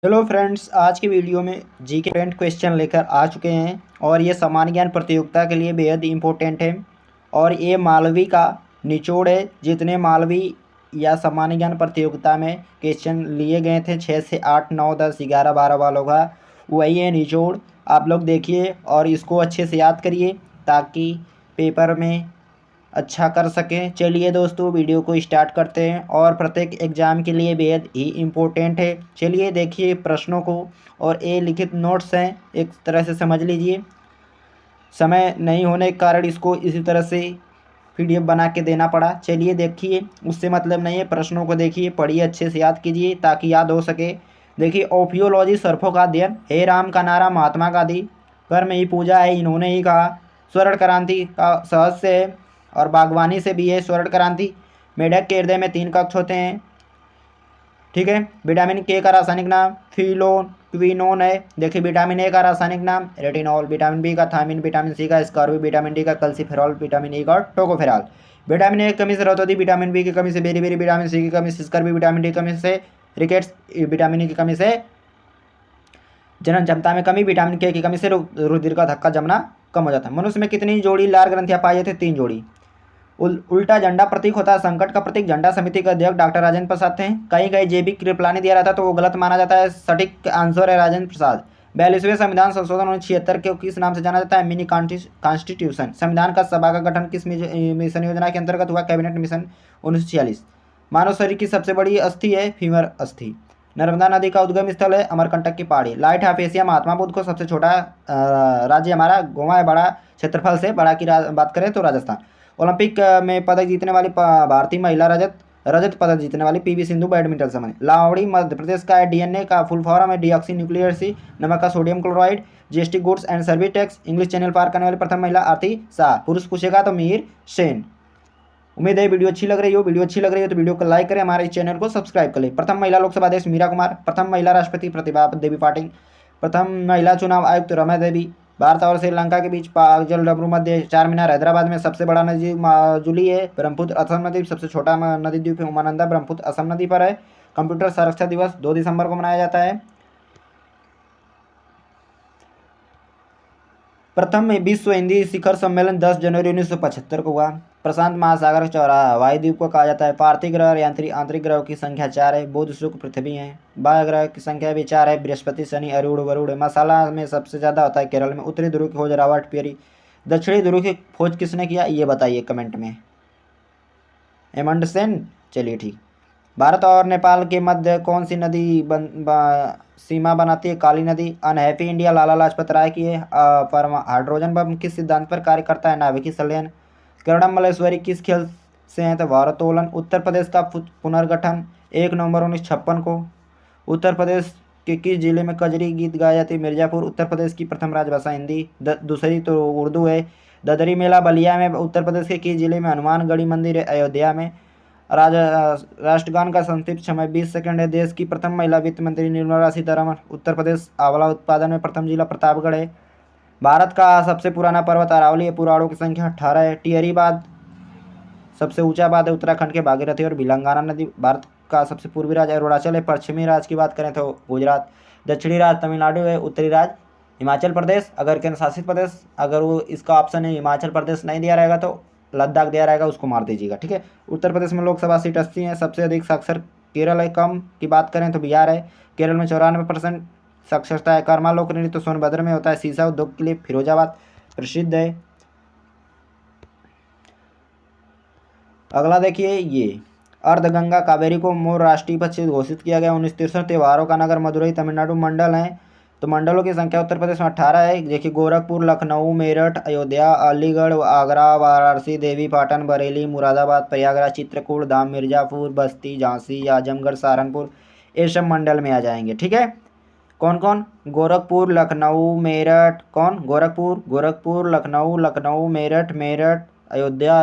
Hello friends, आज की video में जी के फ्रेंड क्वेश्चन लेकर आ चुके हैं और ये सामान्य ज्ञान प्रतियोगिता के लिए बेहद इम्पोर्टेंट है। और ये मालवी का निचोड़ है। जितने मालवी या सामान्य ज्ञान प्रतियोगिता में क्वेश्चन लिए गए थे 6 से 8 9 10 11 12 वालों का, वही है निचोड़। आप लोग देखिए और इसको अच्छे से याद करिए ताकि पेपर में अच्छा कर सकें। चलिए दोस्तों, वीडियो को स्टार्ट करते हैं और प्रत्येक एग्ज़ाम के लिए बेहद ही इम्पोर्टेंट है। चलिए देखिए प्रश्नों को, और ये लिखित नोट्स हैं, एक तरह से समझ लीजिए। समय नहीं होने के कारण इसको इसी तरह से पीडीएफ बना के देना पड़ा। चलिए देखिए, उससे मतलब नहीं है, प्रश्नों को देखिए, पढ़िए, अच्छे से याद कीजिए ताकि याद हो सके। देखिए, ओपियोलॉजी सर्फों का अध्ययन, हे राम का नारा महात्मा गांधी, कर में ही पूजा है इन्होंने ही कहा, स्वर्ण क्रांति का सहज से है और बागवानी से भी है स्वर्ण क्रांति। मेढक के हृदय में 3 कक्ष होते हैं, ठीक है। विटामिन के का रासायनिक नाम क्विनोन है। देखिए, विटामिन ए का रासायनिक नाम रेटिनॉल, विटामिन बी का थायमिन, विटामिन सी का स्कॉर्बी, विटामिन डी का कल्सीफेरॉल, विटामिन ई का टोकोफेरॉल। विटामिन ए की कमी से रतौंधी, विटामिन बी की कमी से बेरी बेरी, विटामिन सी की कमी से स्कर्वी, विटामिन डी की कमी से रिकेट्स, विटामिन ई की कमी से जनन क्षमता में कमी, विटामिन के की कमी से रुधिर का धक्का जमना कम हो जाता है। मनुष्य में कितनी जोड़ी लार ग्रंथियां पाई जाती है? 3 जोड़ी। उल्टा झंडा प्रतीक होता है संकट का प्रतीक। झंडा समिति के अध्यक्ष डॉक्टर राजेंद्र प्रसाद थे। कहीं कहीं जैविक कृपलानी दिया रहता तो वो गलत माना जाता है। सटीक आंसर है राजेंद्र प्रसाद। 42वें संविधान संशोधन 1976 को किस नाम से जाना जाता है? Mini constitution. संविधान का सभा का गठन किस मिशन योजना के अंतर्गत हुआ? Cabinet mission 1946। मानव शरीर की सबसे बड़ी अस्थि है फीमर अस्थि। नर्मदा नदी का उद्गम स्थल है अमरकंटक की पहाड़ी। Light of Asia Mahatma Buddha को सबसे छोटा राज्य हमारा गोवा है। बड़ा क्षेत्रफल से बड़ा की बात करें तो राजस्थान। ओलंपिक में पदक जीतने वाली भारतीय महिला रजत रजत पदक जीतने वाली पीवी सिंधु बैडमिंटन समझ। लावड़ी मध्य प्रदेश का है। डीएनए का फुल फॉर्म है डीऑक्सी न्यूक्लियर सी। नमक का sodium chloride. GST goods and service tax. English channel पार करने वाली प्रथम महिला आरती शाह। पुरुष पूछेगा तो मीर सेन। उम्मीद है वीडियो अच्छी लग रही हो। वीडियो अच्छी लग रही हो तो वीडियो को लाइक करें, हमारे चैनल को सब्सक्राइब करें। प्रथम महिला लोकसभा अध्यक्ष मीरा कुमार। प्रथम महिला राष्ट्रपति प्रतिभा देवी पाटिल। प्रथम महिला चुनाव आयुक्त रमा देवी। भारत और श्रीलंका के बीच पाकजल डबरू मध्य 4 मीनार। हैदराबाद में सबसे बड़ा नदी माजुली है। ब्रह्मपुत्र असम नदी सबसे छोटा नदी द्वीप है उमानंदा। ब्रह्मपुत्र असम नदी पर है। कंप्यूटर साक्षरता दिवस 2 दिसंबर को मनाया जाता है। प्रथम विश्व हिंदी शिखर सम्मेलन 10 जनवरी 1975 को हुआ। प्रशांत महासागर का चौराहा हवाई द्वीप को कहा जाता है। पार्थिव ग्रह और यांत्रिक आंतरिक ग्रहों की संख्या 4 है। बुध शुक्र पृथ्वी है। बाह्य ग्रह की संख्या भी 4 है। बृहस्पति शनि अरुण वरुण। मसाला में सबसे ज़्यादा होता है केरल में। उत्तरी ध्रुव की खोज रॉबर्ट पेरी। दक्षिणी ध्रुव की खोज किसने किया ये बताइए कमेंट में। एमंडसेन। चलिए ठीक। भारत और नेपाल के मध्य कौन सी नदी सीमा बनाती है? काली नदी। अनहैप्पी इंडिया लाला लाजपत राय की है। पर हाइड्रोजन बम किस सिद्धांत पर कार्य करता है? नाभिकीय संलयन। करणम मल्लेश्वरी किस खेल से हैं? तो भारोत्तोलन। उत्तर प्रदेश का पुनर्गठन 1 नवंबर 1956 को। उत्तर प्रदेश के किस जिले में कजरी गीत गाया जाती है? मिर्जापुर। उत्तर प्रदेश की प्रथम राजभाषा हिंदी, दूसरी तो उर्दू है। ददरी मेला बलिया में। उत्तर प्रदेश के किस जिले में? हनुमानगढ़ी मंदिर है अयोध्या में। राष्ट्रगान का संक्षिप्त समय 20 सेकंड है। देश की प्रथम महिला वित्त मंत्री निर्मला सीतारमण। उत्तर प्रदेश आंवला उत्पादन में प्रथम जिला प्रतापगढ़ है। भारत का सबसे पुराना पर्वत अरावली है। पुराणों की संख्या 18 है। टिहरी बांध सबसे ऊंचा बांध है उत्तराखंड के भागीरथी और भिलंगाना नदी। भारत का सबसे पूर्वी राज्य अरुणाचल है। पश्चिमी राज्य की बात करें तो गुजरात। दक्षिणी राज्य तमिलनाडु है। उत्तरी राज्य हिमाचल प्रदेश। अगर केंद्र शासित प्रदेश, अगर वो इसका ऑप्शन है हिमाचल प्रदेश नहीं दिया रहेगा तो लद्दाख दिया रहेगा, उसको मार दीजिएगा, ठीक है। उत्तर प्रदेश में लोकसभा सीट 80 है। सबसे अधिक साक्षर केरल है। कम की बात करें तो बिहार है। केरल में 94% साक्षरता है। कर्मा लोक नृत्य सोनभद्र में होता है। शीशा उद्योग के लिए फिरोजाबाद प्रसिद्ध है। अगला देखिए, ये अर्धगंगा कावेरी को मोर राष्ट्रीय पक्षी घोषित किया गया। 1963। त्योहारों का नगर मदुरई तमिलनाडु। मंडल है तो मंडलों की संख्या उत्तर प्रदेश में 18 है। देखिए, गोरखपुर, लखनऊ, मेरठ, अयोध्या, अलीगढ़, आगरा, वाराणसी, देवी पाटन, बरेली, मुरादाबाद, प्रयागराज, चित्रकूट, धाम, मिर्जापुर, बस्ती, झांसी, आजमगढ़, सहारनपुर, ये सब मंडल में आ जाएंगे, ठीक है। कौन कौन? गोरखपुर, लखनऊ, मेरठ। कौन? गोरखपुर, लखनऊ, मेरठ, अयोध्या,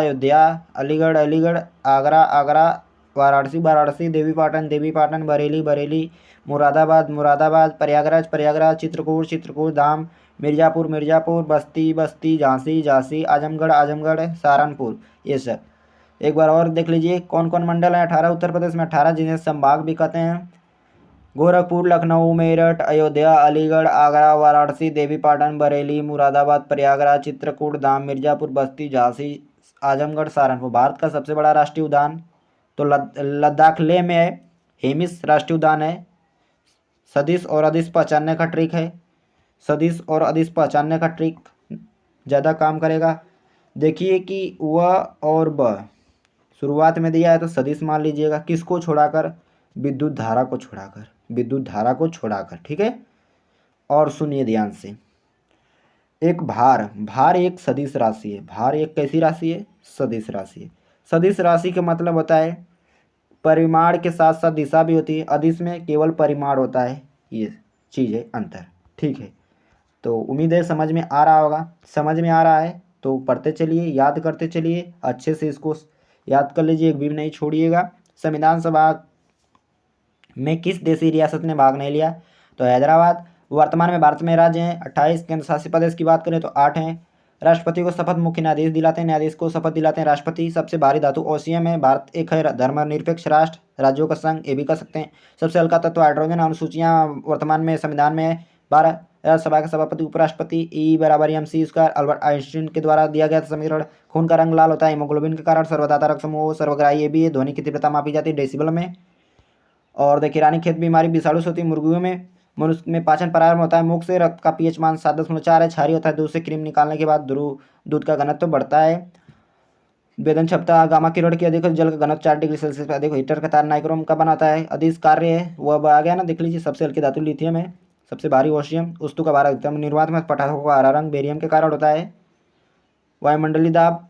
अलीगढ़, आगरा, वाराणसी, देवी पाटन, बरेली, मुरादाबाद, प्रयागराज, चित्रकूट, धाम, मिर्जापुर, बस्ती, झांसी, आजमगढ़, सहारनपुर, ये सब एक बार और देख लीजिए। कौन कौन मंडल हैं? 18 उत्तर प्रदेश में 18, जिन्हें संभाग भी कहते हैं। गोरखपुर, लखनऊ, मेरठ, अयोध्या, अलीगढ़, आगरा, वाराणसी, देवीपाटन, बरेली, मुरादाबाद, प्रयागराज, चित्रकूट, धाम, मिर्जापुर, बस्ती, झांसी, आजमगढ़, सहारनपुर। भारत का सबसे बड़ा राष्ट्रीय उद्यान तो लद्दाख लेह में है। हेमिस राष्ट्रीय उद्यान है। सदिश और अदिश पहचानने का ट्रिक है। सदिश और अदिश पहचानने का ट्रिक ज़्यादा काम करेगा। देखिए कि वह और ब शुरुआत में दिया है तो सदिश मान लीजिएगा। किसको छोड़ाकर? विद्युत धारा को छोड़ाकर, विद्युत धारा को छोड़ाकर, ठीक है। और सुनिए ध्यान से, एक भार, भार एक सदिश राशि है। भार एक कैसी राशि है? सदिश राशि है। सदिश राशि का मतलब होता है परिमाण के साथ साथ दिशा भी होती है। अदिश में केवल परिमाण होता है, ये चीज़ है अंतर, ठीक है। तो उम्मीद है समझ में आ रहा होगा। समझ में आ रहा है तो पढ़ते चलिए, याद करते चलिए, अच्छे से इसको याद कर लीजिए, एक भी नहीं छोड़िएगा। संविधान सभा में किस देशी रियासत ने भाग नहीं लिया? तो हैदराबाद। वर्तमान में भारत में राज्य हैं 28। केंद्र शासित प्रदेश की बात करें तो 8 हैं। राष्ट्रपति को शपथ मुख्य न्यायाधीश दिलाते हैं, न्यायाधीश को शपथ दिलाते हैं राष्ट्रपति। सबसे भारी धातु ओशियम है। भारत एक है धर्मनिरपेक्ष राष्ट्र, राज्यों का संघ, ये भी कर सकते हैं। सबसे हल्का तत्व हाइड्रोजन। अनुसूचियाँ वर्तमान में संविधान में 12। राज्यसभा के सभापति उपराष्ट्रपति। E बराबर MC²। अल्बर्ट आइंस्टीन के द्वारा दिया गया समीकरण। खून का रंग लाल होता है हीमोग्लोबिन के कारण। सर्वदाता रक्त समूह सर्वग्राही ये भी है। ध्वनि की तीव्रता मापी जाती है डेसिबल में। और देखिए रानीखेत बीमारी विषाणु से होती है मुर्गियों में। मनुष्य में पाचन प्रारंभ होता है मुख से। रक्त का पीएच मान 7.4 है। क्षारीय होता है। दूध से क्रीम निकालने के बाद दूध का घनत्व बढ़ता है। वेदन क्षमता गामा किरण की अधिक, जल का घनत्व 4 डिग्री सेल्सियस पर अधिक। हीटर का तार नाइक्रोम का बनाता है। अधिक कार्य है वो अब आ गया ना, देख लीजिए। सबसे हल्की धातु लिथियम है। सबसे भारी ओशियम। वस्तु का भार अधिकतम निर्वात में पटाखों का हरा रंग बेरियम के कारण होता है। वायुमंडलीय दाब,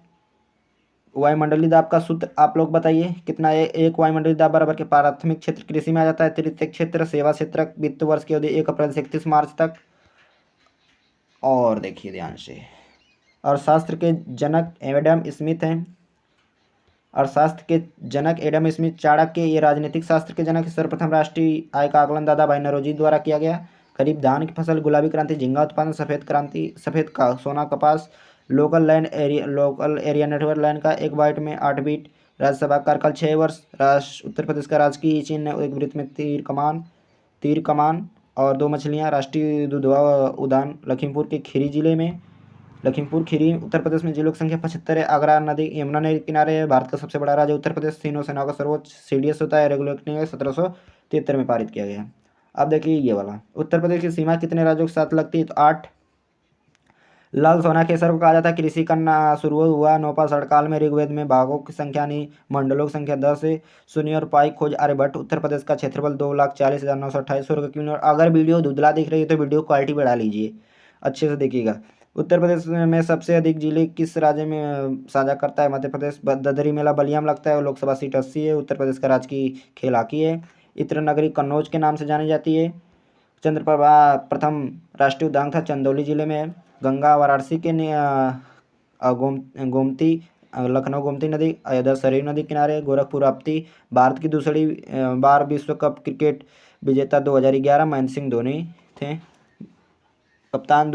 वायुमंडलीय दाब का सूत्र आप लोग बताइए कितना है? एक वायुमंडलीय दाब बराबर के प्राथमिक क्षेत्र कृषि में आ जाता है। तृतीय क्षेत्र सेवा क्षेत्र। वित्त वर्ष की अवधि 1 अप्रैल से 31 मार्च तक। और देखिए ध्यान से, अर्थशास्त्र के जनक एडम स्मिथ हैं। अर्थशास्त्र के जनक एडम स्मिथ। चाणक्य ये राजनीतिक शास्त्र के जनक। सर्वप्रथम राष्ट्रीय आय का आकलन दादा भाई नौरोजी द्वारा किया गया। खरीफ धान की फसल। गुलाबी क्रांति झींगा उत्पादन। सफ़ेद क्रांति सफ़ेद का सोना कपास। लोकल एरिया नेटवर्क लाइन का 1 बाइट में 8 बीट। राज्यसभा कार्यकाल 6 वर्ष। राष्ट्र उत्तर प्रदेश का राजकीय चिन्ह एक वृत्त में तीर कमान और 2 मछलियाँ। राष्ट्रीय दुधवा उद्यान लखीमपुर के खीरी जिले में। लखीमपुर खीरी उत्तर प्रदेश में। जिलों की संख्या 75 है। आगरा नदी यमुना नदी के किनारे है। भारत का सबसे बड़ा राज्य उत्तर प्रदेश। तीनों सेनाओं का सर्वोच्च CDS होता है। रेगुलेटिंग 1773 में पारित किया गया। अब देखिए ये वाला, उत्तर प्रदेश की सीमा कितने राज्यों के साथ लगती है? तो 8। लाल सोना केसर को कहा जाता है। कृषि करना शुरू हुआ नौपाषाण काल में। ऋग्वेद में भागों की संख्या नहीं, मंडलों की संख्या 10 है। शून्य और पाई खोज आर्यभट्ट। उत्तर प्रदेश का क्षेत्रफल 2,40,928 वर्ग किलोमीटर। अगर वीडियो धुंधला दिख रही है तो वीडियो क्वालिटी बढ़ा लीजिए, अच्छे से देखिएगा। उत्तर प्रदेश में सबसे अधिक जिले किस राज्य में साझा करता है? मध्य प्रदेश। ददरी मेला बलिया में लगता है। लोकसभा सीट 80 है। उत्तर प्रदेश का राजकीय खेल हॉकी है। इत्र नगरी कन्नौज के नाम से जानी जाती है। चंद्रप्रभा प्रथम राष्ट्रीय उद्यान था, चंदौली जिले में है। गंगा वाराणसी के गोमती लखनऊ गोमती नदी। अयोध्या सरयू नदी किनारे। गोरखपुर राप्ती। भारत की दूसरी बार विश्व कप क्रिकेट विजेता 2011 महेंद्र सिंह धोनी थे कप्तान।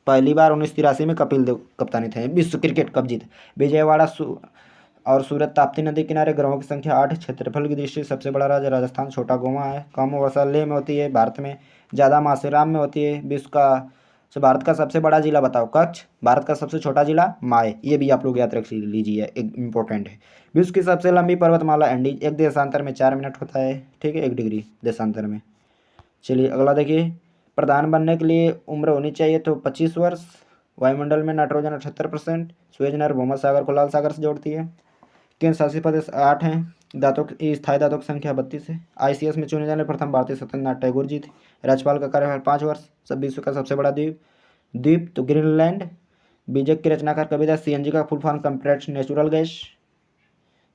पहली बार 1983 में कपिल देव कप्तानी थे। विश्व क्रिकेट कप जीत। विजयवाड़ा और सूरत ताप्ती नदी किनारे। ग्रहों की संख्या 8। क्षेत्रफल की दृष्टि से सबसे बड़ा राज्य राजस्थान। छोटा गोवा है। कम वर्षा लेह में होती है। भारत में ज़्यादा मासेराम में होती है। विश्व का भारत का सबसे बड़ा जिला बताओ? कच्छ। भारत का सबसे छोटा जिला माए। ये भी आप लोग याद रख लीजिए, एक इम्पोर्टेंट है। विश्व की सबसे लंबी पर्वतमाला एंडीज। एक देशांतर में 4 मिनट होता है, ठीक है, 1 डिग्री देशांतर में। चलिए अगला देखिए, प्रधान बनने के लिए उम्र होनी चाहिए तो 25 वर्ष। वायुमंडल में नाइट्रोजन 78%। सुएज नहर भूमध्य सागर को लाल सागर से जोड़ती है। केंद्र शासित प्रदेश 8 हैं। दांतों की स्थायी दांतों की संख्या 32 है। ICS में चुने जाने प्रथम भारतीय सत्येंद्रनाथ टैगोर जी थे। राज्यपाल का कार्यकाल 5 वर्ष। सब विश्व का सबसे बड़ा द्वीप तो ग्रीनलैंड। बीजक के रचनाकार कविता। CNG का full form compressed natural gas.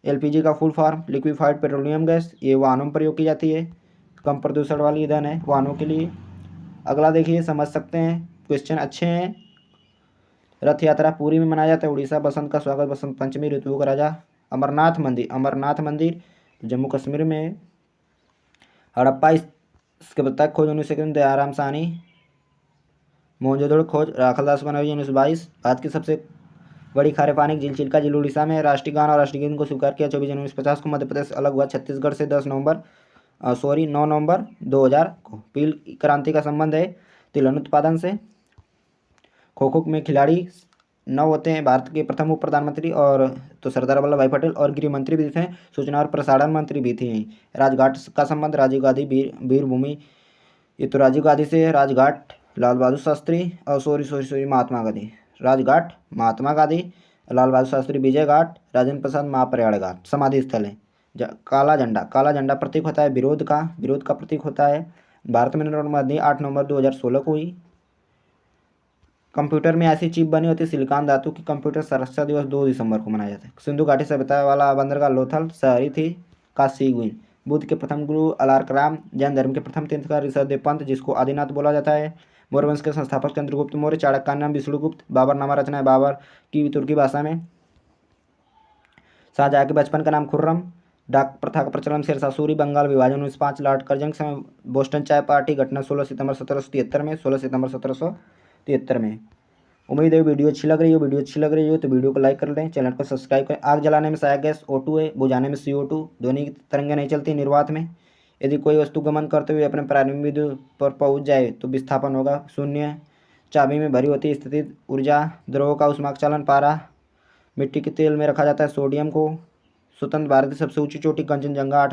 LPG का full form liquefied petroleum gas. ये वाहनों में प्रयोग की जाती है। कम प्रदूषण वाली ईंधन है वाहनों के लिए। अगला देखिए, समझ सकते हैं, क्वेश्चन अच्छे हैं। रथ यात्रा पुरी में मनाया जाता है। उड़ीसा। बसंत का स्वागत बसंत पंचमी। ऋतुओं का राजा। अमरनाथ मंदिर। अमरनाथ मंदिर जम्मू कश्मीर में है। हड़प्पा इसके तक खोज 19 दयाराम साहनी। मोहनजोदड़ो खोज राखलदास बनर्जी 1922। भारत की सबसे बड़ी खारे पानी की झील चिल्का झील उड़ीसा में। राष्ट्रीय गान और राष्ट्रीय गीत को स्वीकार किया 24 जनवरी 1950 को। मध्य प्रदेश अलग हुआ छत्तीसगढ़ से 10 नवंबर 9 नवंबर 2000 को। पील क्रांति का संबंध है तिलहन उत्पादन से। खो खो में खिलाड़ी 9 होते हैं। भारत के प्रथम उप प्रधानमंत्री और तो सरदार वल्लभ भाई पटेल और गृह मंत्री भी थे, सूचना और प्रसारण मंत्री भी थे। राजघाट का संबंध राजीव गांधी वीर भूमि, ये तो राजीव गांधी से है। राजघाट लाल बहादुर शास्त्री और सॉरी महात्मा गांधी। राजघाट महात्मा गांधी, लाल बहादुर शास्त्री विजय घाट, राजेंद्र प्रसाद महाप्रयाण घाट समाधि स्थल है। काला झंडा प्रतीक होता है विरोध का प्रतीक होता है। भारत में नोटबंदी 8 नवंबर 2016 को हुई। कंप्यूटर में ऐसी चिप बनी होती है सिलिकॉन धातु की। कंप्यूटर सुरक्षा दिवस 2 दिसंबर को मनाया जाता है। सिंधु घाटी सभ्यता वाला बंदरगाह लोथल शहरी थी काशी गुइन। बुद्ध के प्रथम गुरु अलारकराम, जैन धर्म के प्रथम तीर्थंकर ऋषभदेव पंत जिसको आदिनाथ बोला जाता है। मौर्य वंश के संस्थापक चंद्रगुप्त मौर्य। चाणक्य का नाम विष्णुगुप्त। बाबरनामा रचना है बाबर की तुर्की भाषा में। शाहजहाँ के बचपन का नाम खुर्रम। डाक प्रथा का प्रचलन शेरशाह सूरी। बंगाल विभाजन 1905। लॉर्ड कर्जन समय बोस्टन चाय पार्टी घटना 16 सितंबर 1773 में। 16 सितंबर 1773 में। उम्मीद है वीडियो अच्छी लग रही हो तो वीडियो को लाइक कर दें, चैनल को सब्सक्राइब करें। आग जलाने में सहायक गैस O2 है, बुझाने में CO2। ध्वनि की तरंगें नहीं चलती निर्वात में। यदि कोई वस्तु गमन करते हुए अपने प्रारंभिक बिंदु पर पहुंच जाए तो विस्थापन होगा 0। चाबी में भरी होती स्थिति ऊर्जा। द्रव का ऊष्माक चलन पारा। मिट्टी के तेल में रखा जाता है सोडियम को। स्वतंत्र भारत की सबसे ऊंची चोटी कंचनजंगा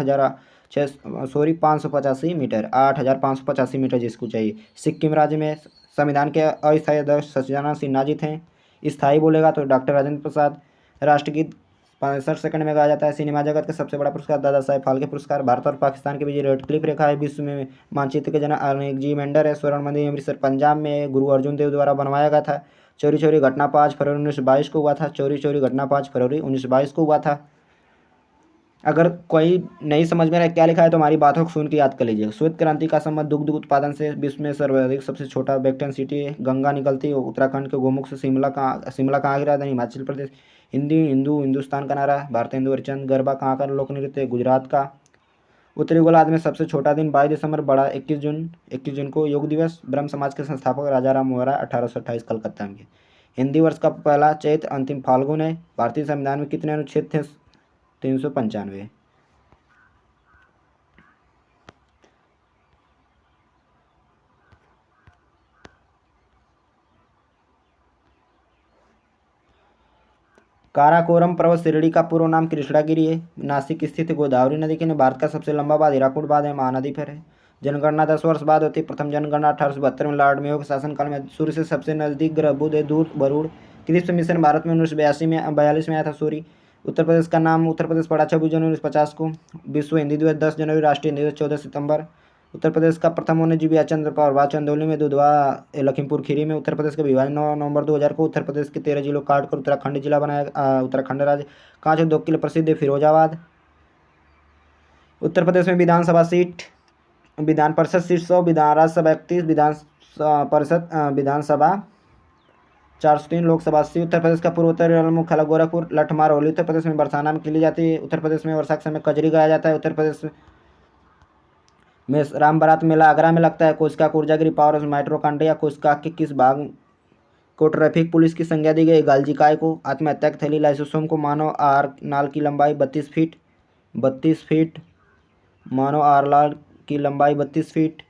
585 मीटर 8585 मीटर जिसको चाहिए। सिक्किम राज्य में संविधान के अस्थायी अध्यक्ष सच्चिदानंद सिन्हा जी थे। स्थायी बोलेगा तो डॉक्टर राजेंद्र प्रसाद। राष्ट्रगीत 65 सेकंड में गाया जाता है। सिनेमा जगत का सबसे बड़ा पुरस्कार दादा साहेब फाल्के पुरस्कार। भारत और पाकिस्तान के बीच रेड क्लिफ रेखा है। विश्व में मानचित्र के जनक अलेक्जेंडर है। स्वर्ण मंदिर अमृतसर पंजाब में गुरु अर्जुन देव द्वारा बनवाया गया था। चोरी चोरी घटना 5 फरवरी 1922 को हुआ था। चोरी चोरी घटना 5 फरवरी 1922 को हुआ था। अगर कोई नहीं समझ में रहा क्या लिखा है तो हमारी बातों को सुन के याद कर लीजिएगा। श्वेत क्रांति का संबंध दुग्ध उत्पादन से। विश्व में सर्वाधिक सबसे छोटा वेक्टन सिटी है। गंगा निकलती है उत्तराखंड के गोमुख से। शिमला कहाँ की राजधानी हिमाचल प्रदेश। हिंदुस्तान का नारा। भारत हिंदू हरिचंद। गरबा कहाँ का लोक नृत्य है गुजरात का। उत्तरी गोलार्ध में सबसे छोटा दिन 22 दिसंबर, बड़ा 21 जून को योग दिवस। ब्रह्म समाज के संस्थापक राजा राम मोहन राय 1828 कलकत्ता में। हिंदी वर्ष का पहला चैत्र अंतिम फाल्गुन है। भारतीय संविधान में कितने अनुच्छेद थे? 395। काराकोरम पर्वत श्रेणी का पूर्व नाम कृष्णागिरी है। नासिक स्थित गोदावरी नदी के भारत का सबसे लंबा बांध हीराकुड बांध है, महानदी पर है। जनगणना 10 वर्ष बाद होती है। प्रथम जनगणना 1872 में लॉर्ड मेयो के शासनकाल में। सूर्य से सबसे नजदीक ग्रह बुध है। दूर वरुण। क्रिप्स मिशन भारत में 1942 में 42 में आया था सूर्य। उत्तर प्रदेश का नाम उत्तर प्रदेश पड़ा 26 जनवरी 1950 को। विश्व हिंदी दिवस 10 जनवरी। राष्ट्रीय हिंदी दिवस 14 सितंबर। उत्तर प्रदेश का प्रथम वन्यजीव चंद्रप्रभा चंदौली में। दुधवा लखीमपुर खीरी में। उत्तर प्रदेश का विभाजन 9 नवंबर 2000 को। उत्तर प्रदेश के 13 जिलों काट कर उत्तराखंड जिला बनाया। उत्तराखंड राज्य। कहाँ जो 2 किलो प्रसिद्ध है फिरोजाबाद। उत्तर प्रदेश में विधानसभा सीट विधान परिषद सीट 100, विधान राज्यसभा 31, विधानसभा 403, लोकसभा 80। उत्तर प्रदेश का पूर्वोत्तर मुख्यालय गोरखपुर। लठमार होली उत्तर प्रदेश में बरसाना में खेली जाती है। उत्तर प्रदेश में वर्षा के समय कजरी गाया जाता है। उत्तर प्रदेश में राम बारात मेला आगरा में लगता है। कोस्का कोर्जागिरी पावर माइट्रोकांड्रिया कोस्का के किस भाग को ट्रैफिक पुलिस की संज्ञा दी गई? गालजिकाय को। आत्महत्या की थैली लाइसोसोम को। मानव आहार नाल की लंबाई 32 फीट। मानव आहार नाल की लंबाई 32 फीट।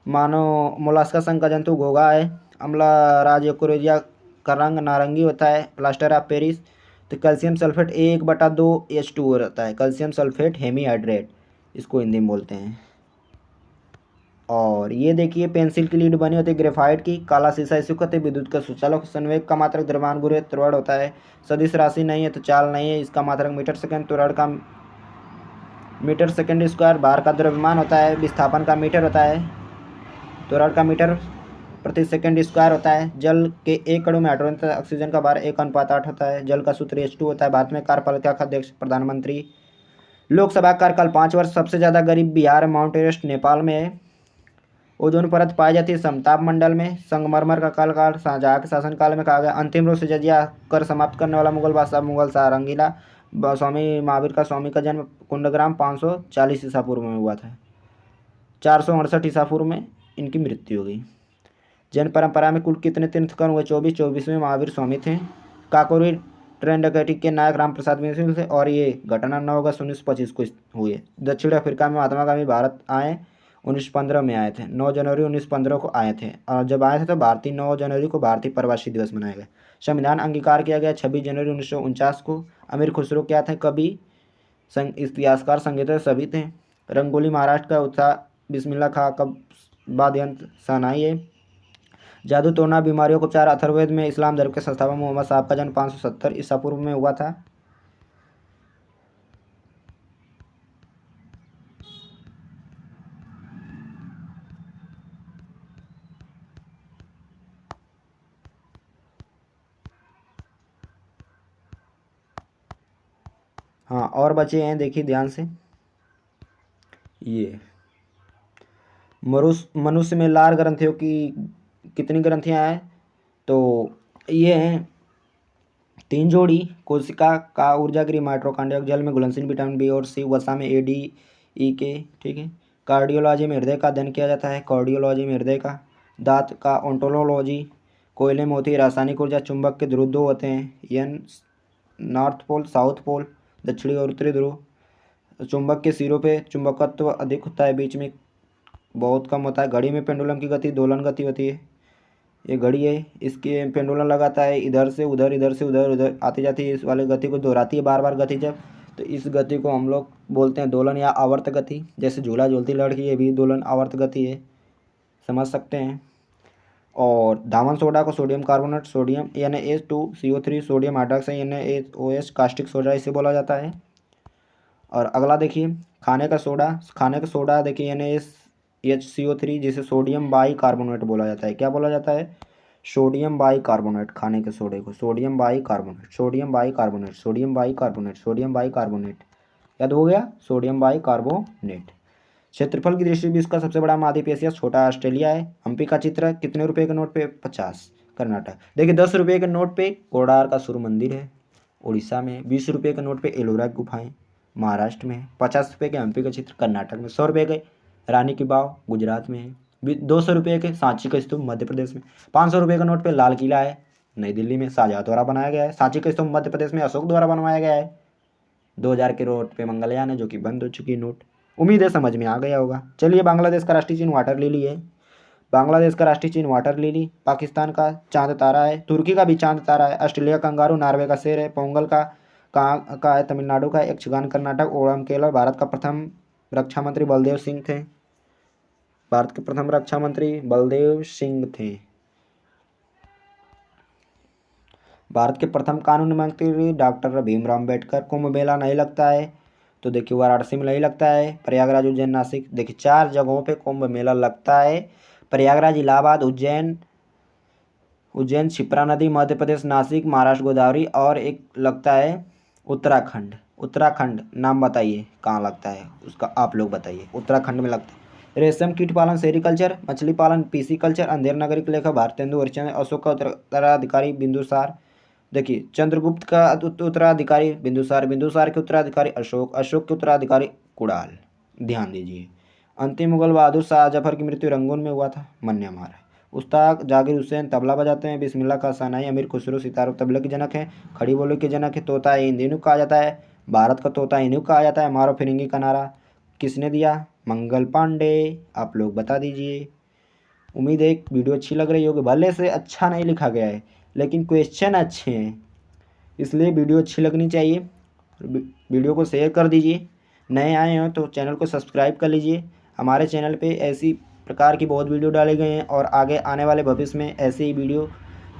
मानव मोलास्का संघ का जंतु घोंघा है। अम्ला राजकोरेजिया का रंग नारंगी होता है। Plaster of Paris. तो कैल्शियम सल्फेट 1/2 H2O रहता है। कैल्शियम सल्फेट हेमीहाइड्रेट इसको हिंदी में बोलते हैं। और ये देखिए पेंसिल की लीड बनी होती है ग्रेफाइट की। काला शीशा इसी को कहते हैं। विद्युत का सुचालक संवेग का मात्रक द्रव्यमान गुरु त्वरण होता है। सदिश राशि नहीं है तो चाल नहीं है। इसका मात्रक मीटर सेकंड। त्वरण का मीटर सेकंड स्क्वायर। भार का द्रव्यमान होता है। विस्थापन का मीटर होता है। त्वरण का मीटर प्रति सेकंड स्क्वायर होता है। जल के एक अणु में हाइड्रोजन तथा ऑक्सीजन का भार 1:8 होता है। जल का सूत्र H2 होता है। भारत में कार्यपालिका का अध्यक्ष प्रधानमंत्री। लोकसभा कार्यकाल 5 वर्ष। सबसे ज़्यादा गरीब बिहार। माउंट एवरेस्ट नेपाल में है। ओजोन परत पाई जाती है समताप मंडल में। संगमरमर का काल शाहजहाँ के शासनकाल में कहा गया। अंतिम रूप से जजिया कर समाप्त करने वाला मुगल बादशाह मुगल शाह रंगीला। स्वामी महावीर का स्वामी का जन्म कुंडग्राम 540 ईसा पूर्व में हुआ था। 468 ईसा पूर्व में इनकी मृत्यु हो गई। जैन परंपरा में कुल कितने तीर्थंकर हुए? 24। 24वें महावीर स्वामी थे। काकोरी ट्रेन डकैती के नायक राम प्रसाद मिश्र थे और ये घटना 9 अगस्त 1925 को हुई है। दक्षिण अफ्रीका में महात्मा गांधी भारत आए 1915 में आए थे, 9 जनवरी 1915 को आए थे और जब आए थे तो भारतीय 9 जनवरी को भारतीय प्रवासी दिवस मनाया गया। संविधान अंगीकार किया गया 26 जनवरी 1949 को। अमीर खुसरो क्या थे? कवि, इतिहासकार, संगीतकार सभी थे। रंगोली महाराष्ट्र का उत्साह बिस्मिल्लाह खां का वाद्य यंत्र शहनाई है। जादू टोना बीमारियों को उपचार अथर्ववेद में इस्लाम धर्म के संस्थापक मोहम्मद साहब का जन्म 570 ईसा पूर्व में हुआ था। हाँ और बचे हैं, देखिए ध्यान से। ये मनुष्य में लार ग्रंथियों की कितनी ग्रंथियां हैं? तो ये हैं 3 जोड़ी। कोशिका का ऊर्जागृह माइटोकॉन्ड्रिया, जल में घुलनशील विटामिन बी और सी, वसा में ए, डी, ई के। ठीक है। कार्डियोलॉजी में हृदय का अध्ययन किया जाता है, कार्डियोलॉजी में हृदय का। दांत का ओंटोलॉजी। कोयले में होती है रासायनिक ऊर्जा। चुंबक के ध्रुव 2 होते हैं, एन नॉर्थ पोल, साउथ पोल, दक्षिणी और उत्तरी ध्रुव। चुंबक के सिरों पे चुंबकत्व अधिक होता है, बीच में बहुत कम होता है। घड़ी में पेंडुलम की गति दोलन गति होती है। ये घड़ी है, इसके पेंडुलम लगाता है, इधर से उधर, इधर से उधर, उधर आती जाती है। इस वाले गति को दोहराती है बार बार गति जब, तो इस गति को हम लोग बोलते हैं दोलन या आवर्त गति। जैसे झूला झूलती लड़की, ये भी दोलन आवर्त गति है, समझ सकते हैं। और धावन सोडा को sodium carbonate, sodium Na2CO3, sodium hydroxide NaOH, caustic soda इसे बोला जाता है। और अगला देखिए खाने का सोडा देखिए NaHCO3, जिसे सोडियम बाई कार्बोनेट बोला जाता है। क्या बोला जाता है? Sodium by carbonate. खाने के सोडे को sodium by carbonate, sodium by carbonate, sodium by carbonate, sodium by carbonate. याद हो गया? Sodium by carbonate. क्षेत्रफल की दृष्टि से विश्व का सबसे बड़ा महाद्वीप एशिया, छोटा ऑस्ट्रेलिया है। हम्पी का चित्र कितने रुपए के नोट पे? 50, कर्नाटक। देखिए 10 रुपये के नोट पे कोडार का सूर्य मंदिर है, उड़ीसा में। 20 रुपये के नोट पे एलोरा की गुफाएं, महाराष्ट्र में। 50 रुपये के हम्पी का चित्र, कर्नाटक में। 100 रुपये के रानी की बाव, गुजरात में है। 200 रुपये के सांची का स्तूप, मध्य प्रदेश में। 500 रुपये के नोट पे लाल किला है, नई दिल्ली में, शाहजहाँ द्वारा बनाया गया है। सांची का स्तूप मध्य प्रदेश में, अशोक द्वारा बनवाया गया है। 2000 के नोट पे मंगलयान है, जो कि बंद हो चुकी है नोट। उम्मीद है समझ में आ गया होगा। चलिए, बांग्लादेश का राष्ट्रीय चिन्ह वाटर लिली है। बांग्लादेश का राष्ट्रीय चिन्ह वाटर लिली। पाकिस्तान का चांद तारा है। तुर्की का भी चांद तारा है। ऑस्ट्रेलिया कंगारू, नॉर्वे का शेर है। पोंगल का कहाँ का है? तमिलनाडु का। यक्षगान कर्नाटक। ओणम केरल। भारत का प्रथम रक्षा मंत्री बलदेव सिंह थे। भारत के प्रथम रक्षा मंत्री बलदेव सिंह थे। भारत के प्रथम कानून मंत्री डॉक्टर भीमराव अम्बेडकर। कुंभ मेला नहीं लगता है तो देखिए वाराणसी में नहीं लगता है। प्रयागराज, उज्जैन, नासिक। देखिए 4 जगहों पे कुंभ मेला लगता है। प्रयागराज इलाहाबाद, उज्जैन क्षिप्रा नदी, मध्य प्रदेश नासिक, महाराष्ट्र गोदावरी, और एक लगता है उत्तराखंड। उत्तराखंड नाम बताइए कहाँ लगता है उसका, आप लोग बताइए। उत्तराखंड में लगता है। रेशम कीट पालन, सेरिकल्चर। मछली पालन, पीसीकल्चर। अंधेर नगरी के लेखक भारतेंदु हरिश्चंद्र। अशोक का उत्तराधिकारी बिंदुसार। देखिए चंद्रगुप्त का उत्तराधिकारी बिंदुसार। बिंदुसार के उत्तराधिकारी अशोक। अशोक के उत्तराधिकारी कुणाल। ध्यान दीजिए। अंतिम मुगल बहादुर शाह जफर की मृत्यु रंगून में हुआ था, म्यांमार। उस्ताद जाकिर हुसैन तबला बजाते हैं। बिस्मिल्लाह खां शहनाई। अमीर खुसरो सितार तबले के जनक हैं। खड़ी बोली के जनक है। तोता इंदिनु कहा जाता है। भारत का तोता इन्हू कहा जाता है। मारो फिरंगी का नारा किसने दिया? मंगल पांडे। आप लोग बता दीजिए। उम्मीद है वीडियो अच्छी लग रही होगी। भले से अच्छा नहीं लिखा गया है, लेकिन क्वेश्चन अच्छे हैं, इसलिए वीडियो अच्छी लगनी चाहिए। वीडियो को शेयर कर दीजिए। नए आए हो तो चैनल को सब्सक्राइब कर लीजिए। हमारे चैनल पे ऐसी प्रकार की बहुत वीडियो डाले गए हैं और आगे आने वाले भविष्य में ऐसे ही वीडियो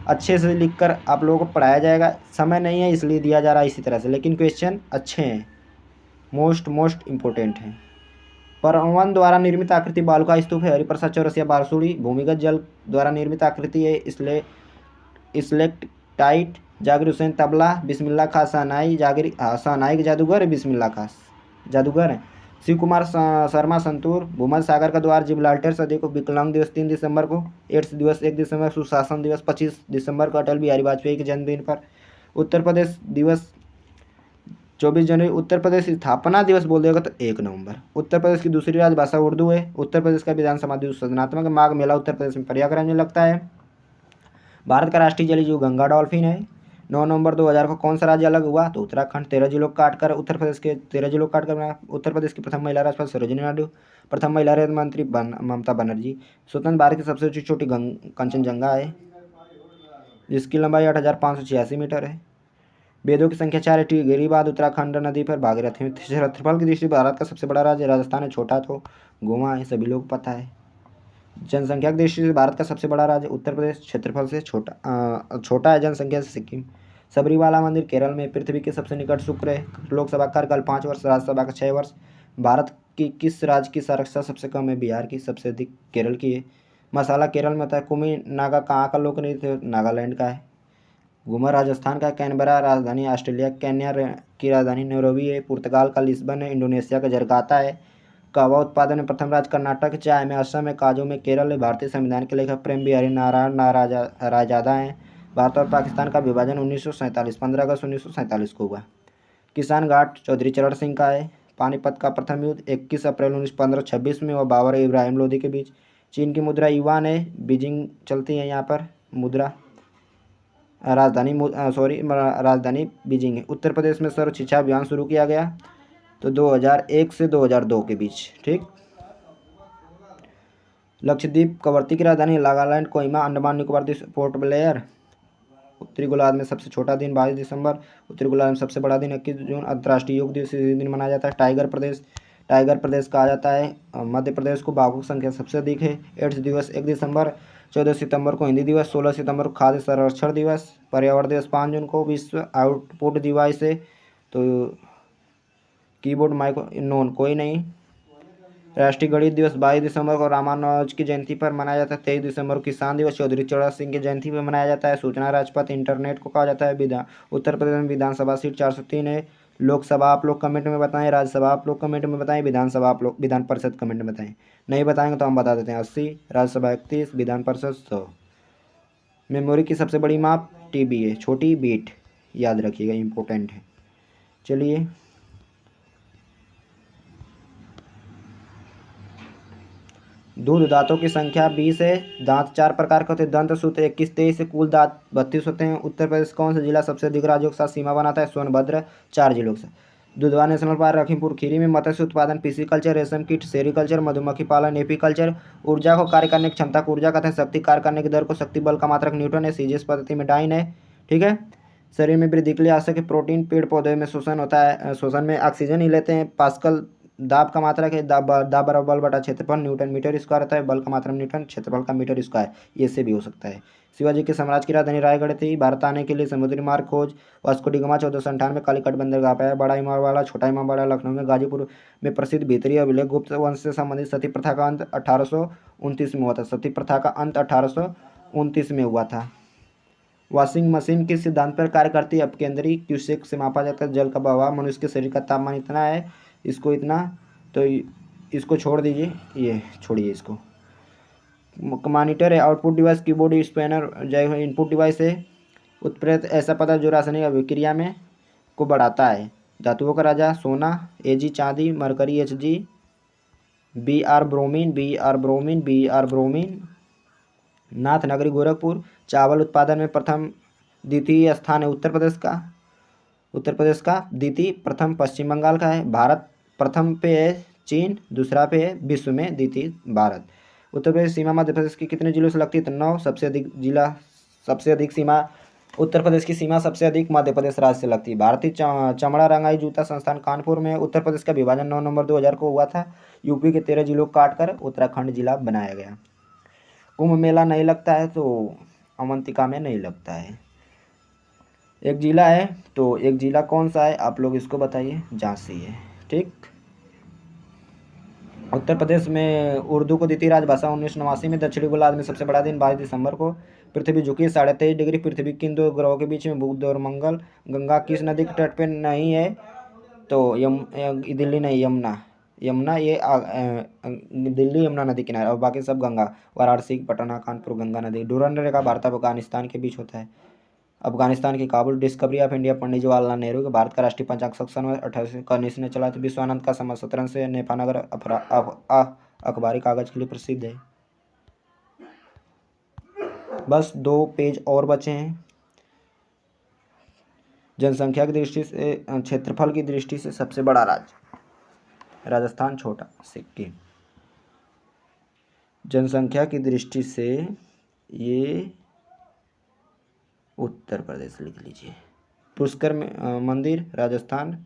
अच्छे से लिखकर आप लोगों को पढ़ाया जाएगा। समय नहीं है इसलिए दिया जा रहा है इसी तरह से, लेकिन क्वेश्चन अच्छे हैं, मोस्ट इम्पोर्टेंट हैं। परवन द्वारा निर्मित आकृति बालुका स्तूप है। हरिप्रसाद चौरसिया बारसूड़ी। भूमिगत जल द्वारा निर्मित आकृति है। स्लेक्टाइट। जाकिर हुसैन तबला। बिस्मिल्लाह खां शहनाई। शहनाई के जादूगर है बिस्मिल्लाह खां, जादूगर है। शिव कुमार शर्मा संतूर। भूमध्य सागर का द्वार जिब्राल्टर। सदी को विकलांग दिवस 3 दिसंबर को। एड्स दिवस 1 दिसंबर। सुशासन दिवस 25 दिसंबर को अटल बिहारी वाजपेयी के जन्मदिन पर। उत्तर प्रदेश दिवस 24 जनवरी। उत्तर प्रदेश स्थापना दिवस बोल देगा तो 1 नवंबर। उत्तर प्रदेश की दूसरी राजभाषा उर्दू है। उत्तर प्रदेश का विधानसभा दिवस सृजनात्मक। माघ मेला उत्तर प्रदेश में प्रयागराज में लगता है। भारत का राष्ट्रीय जलीय जीव गंगा डॉल्फिन है। 9 नवंबर 2000 को कौन सा राज्य अलग हुआ? तो उत्तराखंड। 13 जिलों काट कर उत्तर प्रदेश के 13 जिलों काट कर बना। उत्तर प्रदेश की प्रथम महिला राज्यपाल सरोजिनी नायडू। प्रथम महिला रेल मंत्री ममता बनर्जी। स्वतंत्र भारत की सबसे ऊंची चोटी कंचनजंगा है, जिसकी लंबाई 8,586 मीटर है। वेदों की संख्या 4 है। टिहरी बाद उत्तराखंड नदी पर भागीरथी में। क्षेत्रफल की दृष्टि से भारत का सबसे बड़ा राज्य राजस्थान है, छोटा तो गोवा है, सभी लोग पता है। जनसंख्या की दृष्टि से भारत का सबसे बड़ा राज्य उत्तर प्रदेश, क्षेत्रफल से छोटा है जनसंख्या से सिक्किम। सबरीवाला मंदिर केरल में। पृथ्वी के सबसे निकट शुक्र है। लोकसभा कार्यकाल 5 वर्ष, राज्यसभा का 6 वर्ष। भारत की किस राज्य की साक्षरता सबसे कम है? बिहार की। सबसे अधिक केरल की है। मसाला केरल में होता है। कुमी नागा कहाँ का लोक नृत्य? नागालैंड का है। घूमर राजस्थान का। कैनबरा राजधानी ऑस्ट्रेलिया। केन्या की राजधानी नैरोबी है। पुर्तगाल का लिस्बन है। इंडोनेशिया का जकार्ता है। कहवा उत्पादन में प्रथम राज्य कर्नाटक। चाय में असम है। काजू में केरल है। भारतीय संविधान के लेखक प्रेम बिहारी नारायण रायजादा हैं। भारत और पाकिस्तान का विभाजन 1947 15 अगस्त 1947 को हुआ। किसान घाट चौधरी चरण सिंह का है। पानीपत का प्रथम युद्ध 21 अप्रैल 1526 में हुआ बाबर और इब्राहिम लोदी के बीच। चीन की मुद्रा युआन है। बीजिंग चलती है यहाँ पर मुद्रा। राजधानी बीजिंग है। उत्तर प्रदेश में सर्व शिक्षा अभियान शुरू किया गया तो 2001 से 2002 के बीच। ठीक। लक्षद्वीप कवरती की राजधानी नागालैंड कोहिमा। अंडमान निकोबार द्वीप पोर्ट ब्लेयर। उत्तरी गोलार्ध में सबसे छोटा दिन 22 दिसंबर। उत्तरी गोलार्ध में सबसे बड़ा दिन 21 जून। अंतर्राष्ट्रीय योग दिवस इसी दिन मनाया जाता है। टाइगर प्रदेश कहा जाता है मध्य प्रदेश को। बाघों की संख्या सबसे अधिक है। एड्स दिवस 1 दिसंबर। 14 सितंबर को हिंदी दिवस। 16 सितंबर को खाद्य संरक्षण दिवस। पर्यावरण दिवस 5 जून को। विश्व आउटपुट डिवाइस है तो कीबोर्ड माइक्रो नोन कोई नहीं। राष्ट्रीय गणित दिवस 22 दिसंबर को रामानुज की जयंती पर मनाया जाता है। 23 दिसंबर को किसान दिवस चौधरी चरण सिंह की जयंती पर मनाया जाता है। सूचना राजपथ इंटरनेट को कहा जाता है। उत्तर प्रदेश में विधानसभा सीट 403 है। लोकसभा आप लोग कमेंट में बताएं, राज्यसभा आप लोग कमेंट में बताएं, विधानसभा आप लोग विधान परिषद कमेंट में बताएं। नहीं बताएंगे तो हम बता देते हैं। 80, राज्यसभा 31, विधान परिषद 100। मेमोरी की सबसे बड़ी माप TB है, छोटी बीट, याद रखिएगा, इंपॉर्टेंट है। चलिए दूध दांतों की संख्या 20 है। दांत 4 प्रकार के होते हैं। दंत सूत्र 21 23 से कुल दांत 32 होते हैं। उत्तर प्रदेश कौन सा जिला सबसे अधिक राज्यों के साथ सीमा बनाता है? सोनभद्र। 4 जिलों से। दुधवा नेशनल पार्क लखीमपुर खीरी में। मत्स्य उत्पादन पिसीकल्चर, रेशम कीट सेरीकल्चर, मधुमक्खी पालन एपीकल्चर। ऊर्जा को कार्य करने की क्षमता को ऊर्जा कहते हैं। शक्ति कार्य करने की दर को शक्ति बल का मात्रक न्यूटन है। सीजीएस पद्धति में डाइन है। ठीक है। शरीर में वृद्धि के लिए आवश्यक है प्रोटीन। पेड़ पौधे में शोषण होता है, शोषण में ऑक्सीजन ही लेते हैं। पास्कल दाब का मात्रक है। दाब बराबर बल बटा क्षेत्रफल। न्यूटन मीटर स्क्वायर होता है। बल का मात्रक न्यूटन, क्षेत्रफल का मीटर स्क्वायर। ये से भी हो सकता है। शिवाजी के साम्राज्य की राजधानी रायगढ़ थी। भारत आने के लिए समुद्री मार्ग खोज वास्को डी गामा 1498 कालीकट बंदरगाह पाया। बड़ा इमामबाड़ा, छोटा इमामबाड़ा लखनऊ में। गाजीपुर में प्रसिद्ध भीतरी अभिलेख गुप्त वंश से संबंधित सती प्रथा का अंत 1829 में हुआ था। सती प्रथा का अंत 1829 में हुआ था। वॉशिंग मशीन किस सिद्धांत पर कार्य करती है? अपकेंद्री। क्यूसेक से मापा जाता है जल का बहाव। मनुष्य के शरीर का तापमान इतना है, इसको इतना, तो इसको छोड़ दीजिए, ये छोड़िए इसको। मॉनिटर है। आउटपुट डिवाइस कीबोर्ड स्पैनर जो इनपुट डिवाइस है। उत्प्रेरक ऐसा पदार्थ जो रासायनिक अभिक्रिया में को बढ़ाता है। धातुओं का राजा सोना। Ag चांदी। Mercury Hg। Br bromine. नाथ नगरी गोरखपुर। चावल उत्पादन में प्रथम द्वितीय स्थान है उत्तर प्रदेश का। द्वितीय प्रथम पश्चिम बंगाल का है। भारत प्रथम पे है चीन, दूसरा पे है विश्व में द्वितीय भारत। उत्तर प्रदेश सीमा मध्य प्रदेश के कितने जिलों से लगती है? तो 9। सबसे अधिक सीमा उत्तर प्रदेश की सीमा सबसे अधिक मध्य प्रदेश राज्य से लगती है। भारतीय चमड़ा रंगाई जूता संस्थान कानपुर में। उत्तर प्रदेश का विभाजन 9 नवंबर 2000 को हुआ था। यूपी के 13 जिलों को काटकर उत्तराखंड जिला बनाया गया। कुंभ मेला नहीं लगता है तो अवंतिका में नहीं लगता है। एक जिला है तो एक जिला कौन सा है आप लोग इसको बताइए। झांसी है। ठीक। उत्तर प्रदेश में उर्दू को द्वितीय राजभाषा 1989 में। दक्षिणी गोलार्ध में सबसे बड़ा दिन 22 दिसंबर को। पृथ्वी झुकी 23.5 डिग्री। पृथ्वी के इन दो ग्रहों के बीच में बुध और मंगल। गंगा किस नदी के तट पर नहीं है? तो दिल्ली नहीं, यमुना ये दिल्ली यमुना नदी किनारे और बाकी सब गंगा। वाराणसी, पटना, कानपुर गंगा नदी। डूरंड रेखा भारत और अफगानिस्तान के बीच होता है। अफगानिस्तान की Kabul. Discovery of India Pandit Jawaharlal Nehru के। भारत का राष्ट्रीय पंचांग सन 1819 ने चला था। विश्वानंद का समाज शतरंज से। नेपानगर अखबारी कागज के लिए प्रसिद्ध है। बस 2 पेज और बचे हैं। जनसंख्या की दृष्टि से क्षेत्रफल की दृष्टि से सबसे बड़ा राज्य राजस्थान, छोटा सिक्किम। जनसंख्या की दृष्टि से ये उत्तर प्रदेश लिख लीजिए। पुष्कर में मंदिर राजस्थान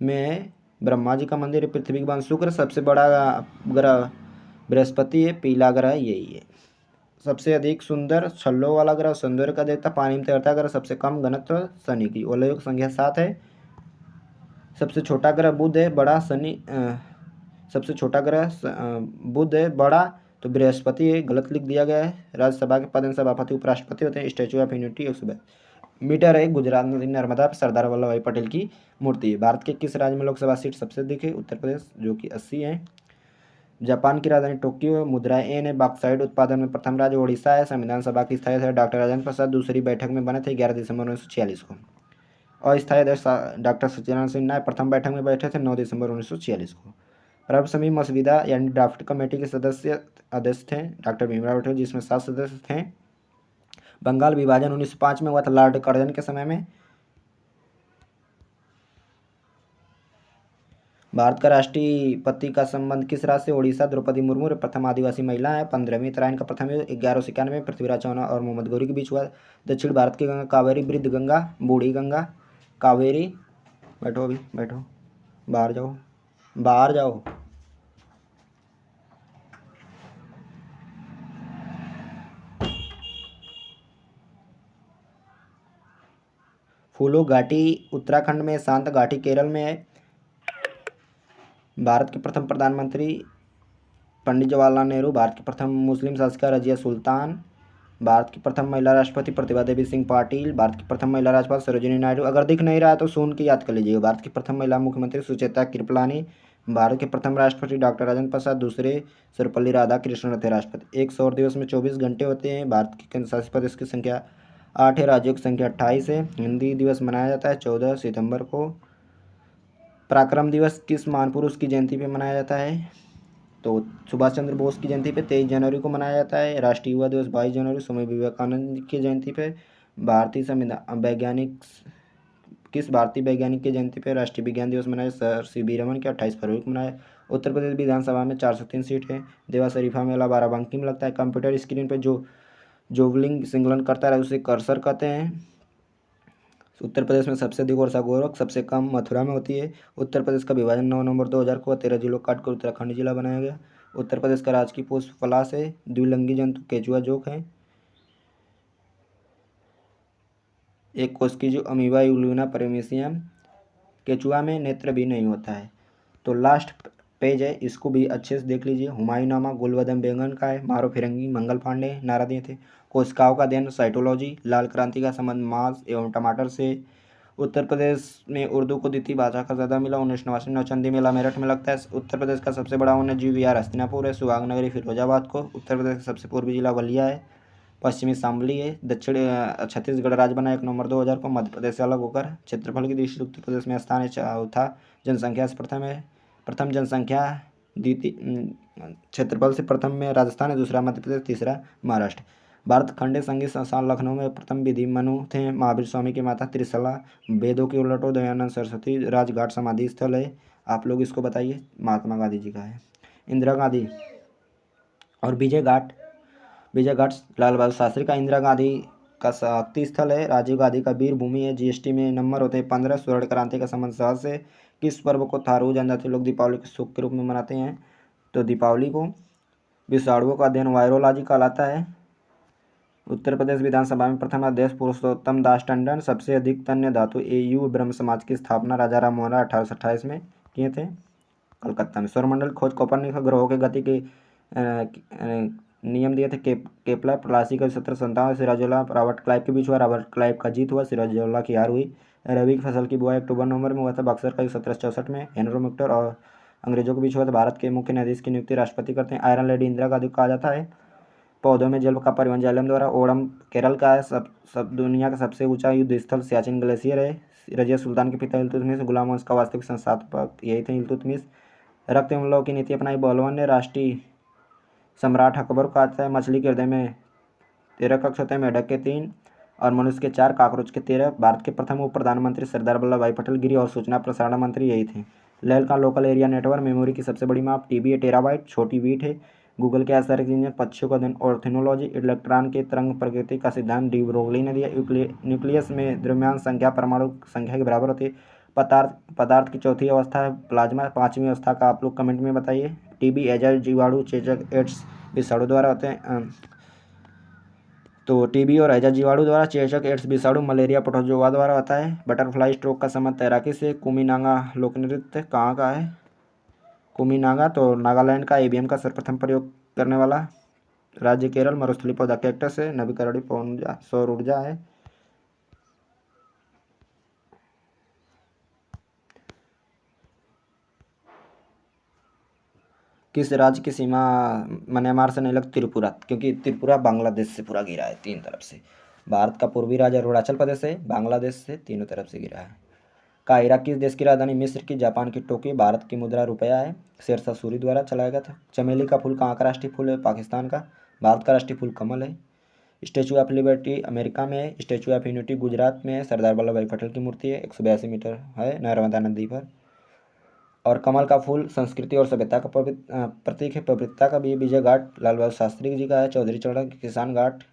में है। ब्रह्मा जी का मंदिर है। पृथ्वी के बाद शुक्र, सबसे बड़ा ग्रह बृहस्पति है। पीला ग्रह यही है। सबसे अधिक सुंदर छल्लों वाला ग्रह, सौंदर्य का देवता, पानी में तैरता ग्रह, सबसे कम घनत्व शनि की, वलयों की संख्या 7 है। सबसे छोटा ग्रह बुध है, बड़ा शनि सबसे छोटा ग्रह बुध है, बड़ा तो बृहस्पति है, गलत लिख दिया गया है। राज्यसभा के पद में सभापति उपराष्ट्रपति होते हैं। स्टैचू ऑफ यूनिटी 100 मीटर है। गुजरात नदी नर्मदा पर सरदार वल्लभ भाई पटेल की मूर्ति है। भारत के किस राज्य में लोकसभा सीट सबसे अधिक है? उत्तर प्रदेश, जो कि 80 है। जापान की राजधानी टोक्यो, मुद्रा एन है। बॉक्साइट उत्पादन में प्रथम राज्य ओडिशा है। संविधान सभा की स्थायी अध्यक्ष डॉक्टर राजेंद्र प्रसाद दूसरी बैठक में बने थे 11 दिसंबर 1946 को। अस्थायी अध्यक्ष डॉक्टर सत्यनारायण सिन्हा प्रथम बैठक में बैठे थे 9 दिसंबर 1946 को। प्रभ समी मसविदा यानी ड्राफ्ट कमेटी के सदस्य अध्यक्ष थे डॉक्टर भीमराव अम्बेडकर, जिसमें 7 सदस्य थे। बंगाल विभाजन 1905 में हुआ था लॉर्ड कर्जन के समय में। भारत का राष्ट्रीय पति का संबंध किस राज्य से? ओडिशा, द्रौपदी मुर्मू प्रथम आदिवासी महिला है। 15वीं उत्तरायण का प्रथम युद्ध 1191 में पृथ्वीराज चौहान और मोहम्मद गौरी के बीच हुआ। दक्षिण भारत की गंगा कावेरी, वृद्ध गंगा, बूढ़ी गंगा, कावेरी। बैठो, अभी बैठो, बाहर जाओ, बाहर जाओ। फूलो घाटी उत्तराखंड में, शांत घाटी केरल में है। भारत के प्रथम प्रधानमंत्री पंडित जवाहरलाल नेहरू। भारत की प्रथम मुस्लिम शासिका रजिया सुल्तान। भारत की प्रथम महिला राष्ट्रपति प्रतिभा देवी सिंह पाटिल। भारत की प्रथम महिला राज्यपाल सरोजिनी नायडू। अगर दिख नहीं रहा है तो सुन के याद कर लीजिएगा। भारत की प्रथम महिला मुख्यमंत्री सुचेता कृपलानी। भारत के प्रथम राष्ट्रपति डॉक्टर राजेंद्र प्रसाद, दूसरे सर्वपल्ली राधाकृष्णन थे राष्ट्रपति। एक सौर दिवस में 24 घंटे होते हैं। भारत के केंद्र शासित प्रदेश की संख्या 8 है। राज्यों की संख्या 28 है। हिंदी दिवस मनाया जाता है 14 सितंबर को। पराक्रम दिवस किस महान पुरुष की जयंती पर मनाया जाता है? तो सुभाष चंद्र बोस की जयंती पे 23 जनवरी को मनाया जाता है। राष्ट्रीय युवा दिवस 22 जनवरी स्वामी विवेकानंद की जयंती पे। भारतीय संविधान वैज्ञानिक किस भारतीय वैज्ञानिक की जयंती पे राष्ट्रीय विज्ञान दिवस मनाया? सर सीवी रमन के 28 फरवरी को मनाया। उत्तर प्रदेश विधानसभा में 403 सीट है। देवा शरीफा मेला बाराबंकी में लगता है। कंप्यूटर स्क्रीन पर जो जोवलिंग संलग्न करता है उसे कर्सर कहते हैं। उत्तर प्रदेश में सबसे अधिक वर्षा गोरख, सबसे कम मथुरा में होती है। उत्तर प्रदेश का विभाजन 9 नवंबर 2000 को 13 जिलों काटकर उत्तराखंड जिला बनाया गया। उत्तर प्रदेश का राजकीय पुष्प पलाश है। द्विलिंगी जंतु केचुआ जोक है। एक कोश की जो अमीबा यूलिना पेरिमीशियम। केचुआ में नेत्र भी नहीं होता है। तो लास्ट पेज है, इसको भी अच्छे से देख लीजिए। हुमायूंनामा गुलबदन बेगन का है। मारो फिरंगी मंगल पांडे नारा दिए थे। कोशिकाओं का अध्ययन साइटोलॉजी। लाल क्रांति का संबंध मांस एवं टमाटर से। उत्तर प्रदेश में उर्दू को द्वितीय भाषा का दर्जा मिला 1989 नौचंदी मेला मेरठ में लगता है। उत्तर प्रदेश का सबसे बड़ा वन्य जीव विहार हस्तिनापुर है। सुहाग नगरी फिरोजाबाद को। उत्तर प्रदेश का सबसे पूर्वी जिला बलिया है। पश्चिमी शामली है। दक्षिण छत्तीसगढ़ राज्य बना 1 नवंबर 2000 को मध्य प्रदेश से अलग होकर। क्षेत्रफल की दृष्टि से उत्तर प्रदेश में स्थान है चौथा। जनसंख्या से प्रथम है। प्रथम जनसंख्या द्वितीय क्षेत्रफल से प्रथम में राजस्थान है, दूसरा मध्य प्रदेश, तीसरा महाराष्ट्र। भारत खंडे संगीत संस्थान लखनऊ में प्रथम विधि मनु थे। महावीर स्वामी की माता त्रिशला। वेदों की उलटो दयानंद सरस्वती। राजघाट समाधि स्थल है। आप लोग इसको बताइए। महात्मा गांधी जी का है। इंदिरा गांधी और विजय घाट लाल बहादुर शास्त्री का। इंदिरा गांधी का शक्ति स्थल है। राजीव गांधी का वीर भूमि है। जीएसटी में नंबर होते हैं 15। स्वर्ण क्रांति का संबंध सहज से। किस पर्व को थारू जनजाति लोग दीपावली के सुख के रूप में मनाते हैं? तो दीपावली को। विषाणुओं का अध्ययन वायरोलॉजी कहलाता है। उत्तर प्रदेश विधानसभा में प्रथम अध्यक्ष पुरुषोत्तम दास टंडन। सबसे अधिक तन्य धातु एयू ब्रह्म समाज की स्थापना राजा राम मोहन राय 1828 में किए थे कलकत्ता में। सौरमंडल खोज कोपरनिकस ग्रहों के गति के नियम दिए थे केपलर। प्लासी का 1757 सिराजुल्ला रॉबर्ट क्लाइव के बीच हुआ। रॉबर्ट क्लाइव का जीत हुआ, सिराजुल्ला की हार हुई। रबी की फसल की बुआई अक्टूबर नवंबर में हुआ था। बक्सर का 1764 में। हेनरी मिक्टर और अंग्रेजों के बीच हुआ था। भारत के मुख्य न्यायाधीश की नियुक्ति राष्ट्रपति करते हैं। आयरन लेडी इंदिरा गांधी को कहा जाता है। पौधों में जल का परिवहन जालम द्वारा। ओणम केरल का है। सब दुनिया का सबसे ऊंचा युद्ध स्थल सियाचिन ग्लेशियर है। रजिया सुल्तान के पिता इल्तुतमिश। गुलाम वंश का वास्तविक संस्थापक यही थे इल्तुतमिश। रक्त एवं लौ की नीति अपनाई बलबन ने। राष्ट्रीय सम्राट अकबर को आता है। मछली के हृदय में 13 कक्ष होते हैं, मेढक के 3। और मनुष्य के 4, कॉकरोच के 13। भारत के प्रथम उप प्रधानमंत्री सरदार वल्लभ भाई पटेल, गृह और सूचना प्रसारण मंत्री यही थे। लेल का लोकल एरिया नेटवर्क, मेमोरी की सबसे बड़ी माप, टीबी है टेराबाइट, छोटी बीट है। गूगल के सर्च इंजन, पक्षियों का अध्ययन ऑर्थोनोलॉजी, इलेक्ट्रॉन के तरंग प्रकृति का सिद्धांत, डी ब्रोगली ने दिया। न्यूक्लियस में द्रव्यमान संख्या परमाणु संख्या के बराबर होती है। पदार्थ की चौथी अवस्था है प्लाज्मा। पांचवी अवस्था का आप लोग कमेंट में बताइए। टीबी एजाइल जीवाणु चेचक एड्स विषाणु द्वारा होते हैं। तो टीबी और हैजा जीवाणु द्वारा, चेचक एड्स विषाणु, मलेरिया प्रोटोजोआ द्वारा होता है। बटरफ्लाई स्ट्रोक का संबंध तैराकी से। कुमीनांगा लोक नृत्य कहाँ का है? कुमीनांगा तो नागालैंड का। ईवीएम का सर्वप्रथम प्रयोग करने वाला राज्य केरल। मरुस्थलीय पौधा कैक्टस है। नवीकरणीय पवन सौर ऊर्जा है। किस राज्य की सीमा म्यांमार से नहीं लग? त्रिपुरा, क्योंकि त्रिपुरा बांग्लादेश से पूरा घिरा है तीन तरफ से। भारत का पूर्वी राज्य अरुणाचल प्रदेश है, बांग्लादेश से तीनों तरफ से घिरा है। काहिरा किस देश की राजधानी? मिस्र की। जापान की टोक्यो। भारत की मुद्रा रुपया है। शेरशाह सूरी द्वारा चलाया गया था। चमेली का फूल कहाँ का राष्ट्रीय फूल है? पाकिस्तान का। भारत का राष्ट्रीय फूल कमल है। स्टैचू ऑफ लिबर्टी अमेरिका में है। स्टैचू ऑफ यूनिटी गुजरात में है। सरदार वल्लभ भाई पटेल की मूर्ति है, 182 मीटर है, नर्मदा नदी पर। और कमल का फूल संस्कृति और सभ्यता का प्रतीक है। पवित्रता का भी विजय घाट लाल बहादुर शास्त्री जी का है। चौधरी चरण किसान घाट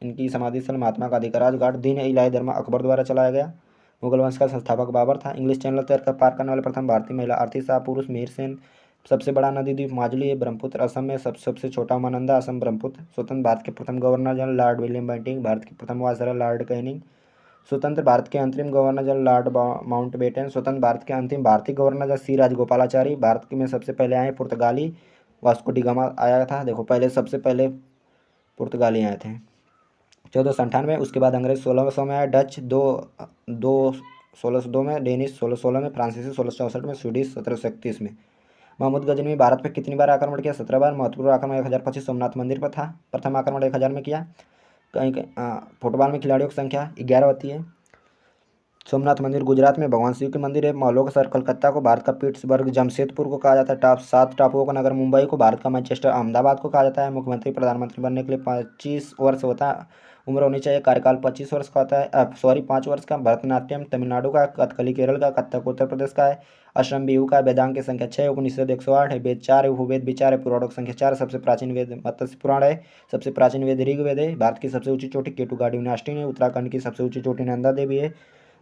इनकी समाधि स्थल। महात्मा गांधी का राजघाट। दीन इलाही धर्म अकबर द्वारा चलाया गया। मुगल वंश का संस्थापक बाबर था। इंग्लिश चैनल तैर पार करने वाले प्रथम भारतीय महिला आरती शाह। पुरुष मिहिर सेन। सबसे बड़ा नदी द्वीप माजुली है। ब्रह्मपुत्र असम में। सबसे छोटा महानंदा असम ब्रह्मपुत्र। स्वतंत्र भारत के प्रथम governor general Lord William Bentinck. Bharat के प्रथम वायसराय लॉर्ड कैनिंग। स्वतंत्र भारत के अंतरिम गवर्नर जनरल लॉर्ड माउंटबेटन। स्वतंत्र भारत के अंतिम भारतीय गवर्नर जनरल सी राजगोपालाचारी। भारत में सबसे पहले आए पुर्तगाली, वास्को डी गामा आया था। देखो पहले सबसे पहले पुर्तगाली आए थे 1498। उसके बाद अंग्रेज 1600 में आए। डच 1602 में, डेनिश 1616 में, फ्रांसीसी 1664 में, स्वीडिश 1731 में। महमूद गजनवी भारत पर कितनी बार आक्रमण किया? 17 बार। महत्वपूर्ण आक्रमण 1025 सोमनाथ मंदिर पर था। प्रथम आक्रमण 1000 में किया। कहीं फुटबॉल में खिलाड़ियों की संख्या 11 होती है। सोमनाथ मंदिर गुजरात में भगवान शिव के मंदिर है। मौलों सर कलकत्ता को, भारत का पिट्सबर्ग जमशेदपुर को कहा जाता है। 7 टापुओं का नगर मुंबई को, भारत का मैनचेस्टर अहमदाबाद को कहा जाता है। मुख्यमंत्री प्रधानमंत्री बनने के लिए 25 वर्ष होता है उम्र होनी चाहिए। कार्यकाल 25 वर्ष का होता है, 5 वर्ष का। भरतनाट्यम तमिलनाडु का, कथकली केरल का, कथक उत्तर प्रदेश का है। असम बिहू का। वेदांग की संख्या 6, उपनिषद 108 है। वेद 4 है, उपवेद भी 4 है। पुराणों की संख्या 4। सबसे प्राचीन वेद मत्स्य पुराण है। सबसे प्राचीन वेद ऋग्वेद है। भारत की सबसे ऊंची चोटी केटू गाड़ी यूनिवर्सिटी है। उत्तराखंड की सबसे ऊंची चोटी नंदा देवी है।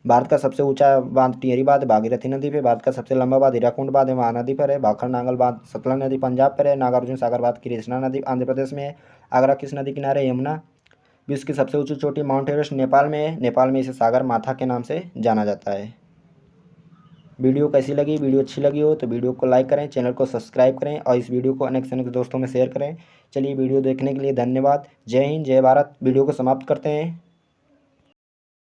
भारत का सबसे ऊंचा बांध टिहरी बांध भागीरथी नदी पे। भारत का सबसे लंबा बांध हीराकुंड बांध है, महानदी पर है। भाखड़ नांगल बांध सतलज नदी पंजाब पर है। नागार्जुन सागर बांध कृष्णा नदी आंध्र प्रदेश में है। आगरा किस नदी किनारे? यमुना। विश्व की सबसे ऊंची चोटी माउंट एवरेस्ट नेपाल में है। नेपाल में इसे सागर माथा के नाम से जाना जाता है। वीडियो कैसी लगी? वीडियो अच्छी लगी हो तो वीडियो को लाइक करें, चैनल को सब्सक्राइब करें और इस वीडियो को अनेक से अनेक दोस्तों में शेयर करें। चलिए वीडियो देखने के लिए धन्यवाद। जय हिंद, जय भारत। वीडियो को समाप्त करते हैं।